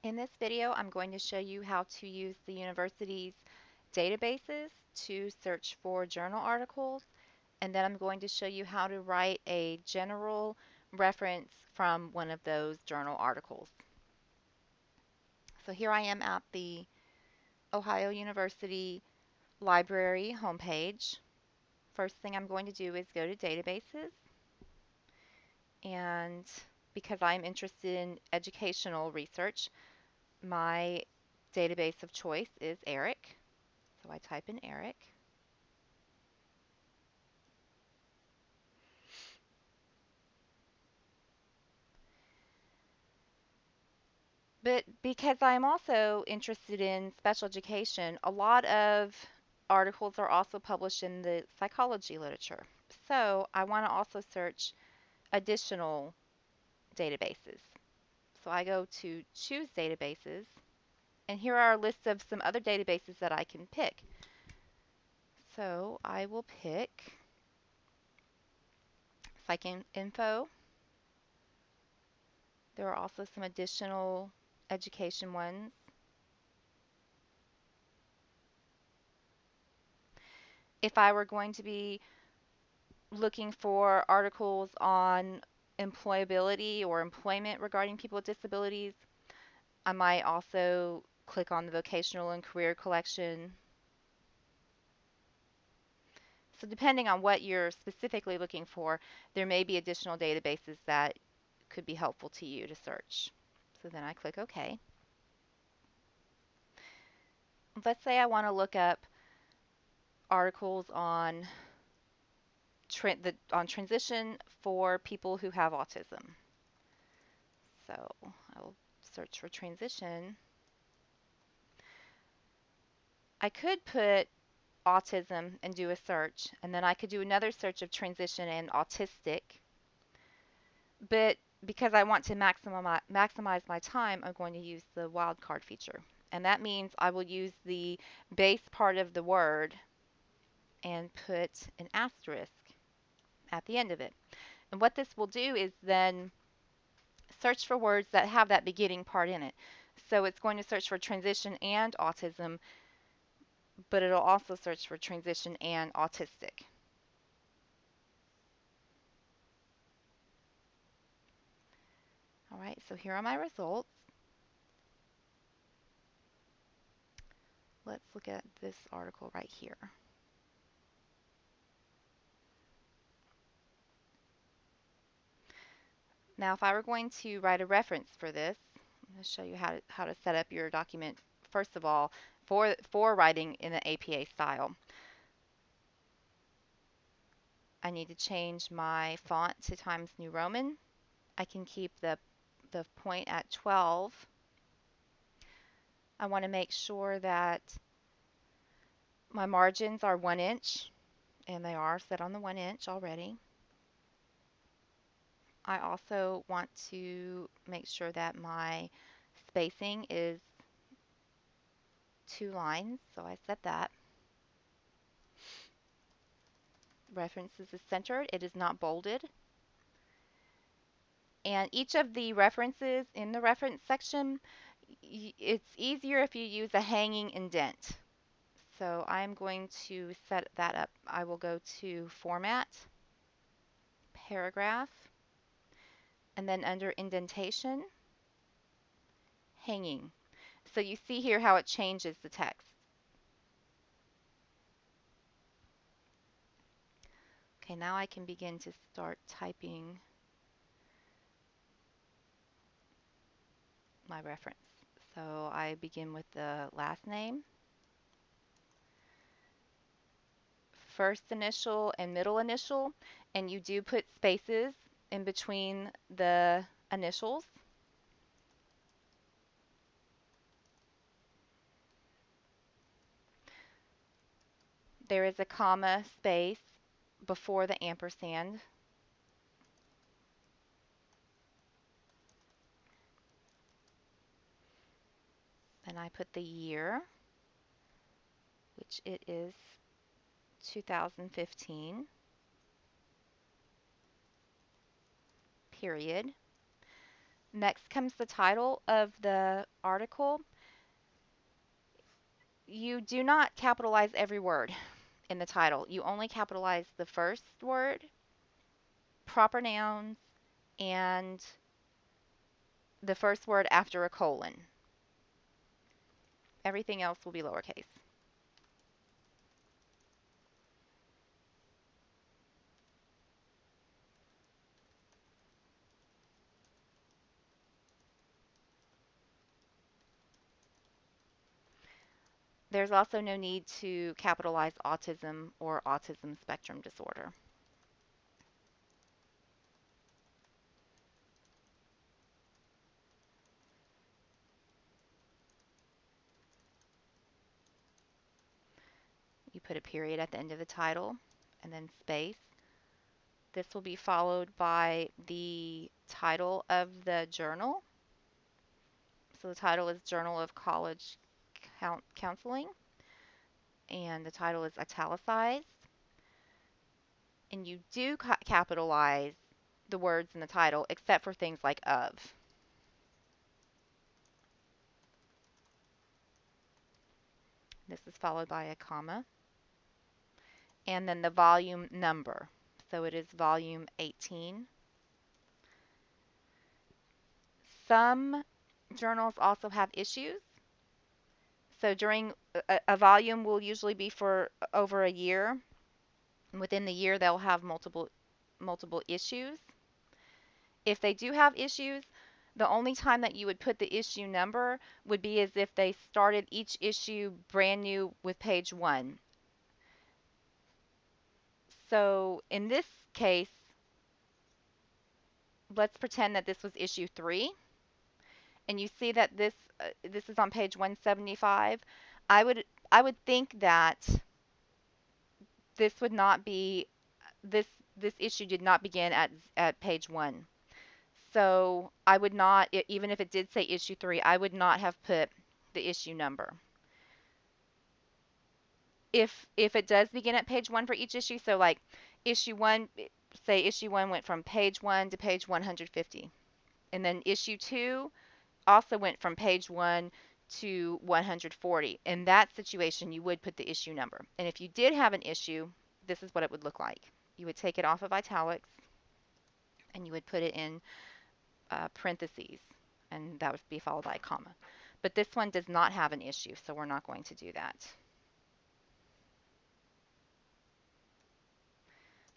In this video, I'm going to show you how to use the university's databases to search for journal articles, and then I'm going to show you how to write a general reference from one of those journal articles. So here I am at the Ohio University Library homepage. First thing I'm going to do is go to databases, and because I'm interested in educational research, my database of choice is ERIC. So I type in ERIC. But because I'm also interested in special education, a lot of articles are also published in the psychology literature. So I want to also search additional databases. So I go to Choose Databases, and here are a list of some other databases that I can pick. So I will pick PsycInfo. There are also some additional education ones. If I were going to be looking for articles on employability or employment regarding people with disabilities, I might also click on the vocational and career collection. So depending on what you're specifically looking for, there may be additional databases that could be helpful to you to search. So then I click OK. Let's say I want to look up articles on transition for people who have autism. So I will search for transition. I could put autism and do a search, and then I could do another search of transition and autistic. But because I want to maximize my time, I'm going to use the wildcard feature. And that means I will use the base part of the word and put an asterisk at the end of it. And what this will do is then search for words that have that beginning part in it. So it's going to search for transition and autism, but it'll also search for transition and autistic. All right, so here are my results. Let's look at this article right here. Now, if I were going to write a reference for this, I'm going to show you how to set up your document, first of all, for writing in the APA style. I need to change my font to Times New Roman. I can keep the point at 12. I want to make sure that my margins are 1 inch, and they are set on the 1 inch already. I also want to make sure that my spacing is 2 lines, so I set that. References is centered, it is not bolded. And each of the references in the reference section, it's easier if you use a hanging indent. So I'm going to set that up. I will go to Format, Paragraph, and then under Indentation, Hanging. So you see here how it changes the text. Okay, now I can begin to start typing my reference. So I begin with the last name, first initial and middle initial, and you do put spaces in between the initials. There is a comma space before the ampersand. Then I put the year, which it is 2015, period. Next comes the title of the article. You do not capitalize every word in the title. You only capitalize the first word, proper nouns, and the first word after a colon. Everything else will be lowercase. There's also no need to capitalize autism or autism spectrum disorder. You put a period at the end of the title and then space. This will be followed by the title of the journal. So the title is Journal of College Counseling, and the title is italicized. And you do capitalize the words in the title except for things like of. This is followed by a comma. And then the volume number. So it is volume 18. Some journals also have issues. So during a volume will usually be for over a year. Within the year they'll have multiple issues. If they do have issues, the only time that you would put the issue number would be as if they started each issue brand new with page 1. So in this case, let's pretend that this was issue 3, and you see that this is on page 175. I would think that this would not be this this issue did not begin at page 1. So I would not, even if it did say issue 3, I would not have put the issue number. If it does begin at page 1 for each issue, so like issue 1, say issue 1 went from page 1 to page 150, and then issue 2 also went from page 1 to 140. In that situation, you would put the issue number. And if you did have an issue, this is what it would look like. You would take it off of italics and you would put it in parentheses, and that would be followed by a comma. But this one does not have an issue, so we're not going to do that.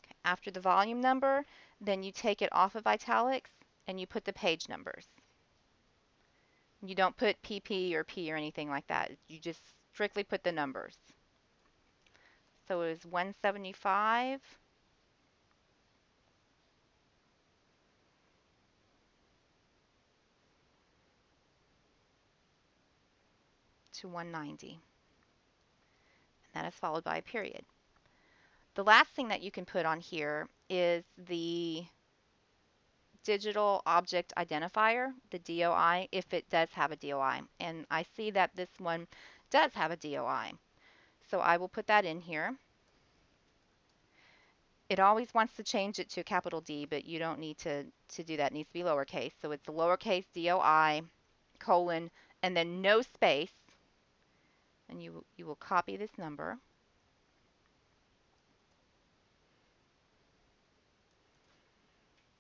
Okay. After the volume number, then you take it off of italics and you put the page numbers. You don't put PP or P or anything like that. You just strictly put the numbers. So it is 175 to 190. And that is followed by a period. The last thing that you can put on here is the digital object identifier, the DOI, if it does have a DOI. And I see that this one does have a DOI. So I will put that in here. It always wants to change it to a capital D, but you don't need to do that. It needs to be lowercase. So it's a lowercase DOI, colon, and then no space. And you will copy this number.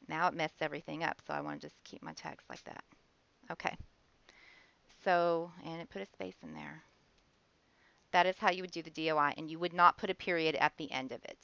Now it messed everything up, so I want to just keep my text like that. Okay. So, and it put a space in there. That is how you would do the DOI, and you would not put a period at the end of it.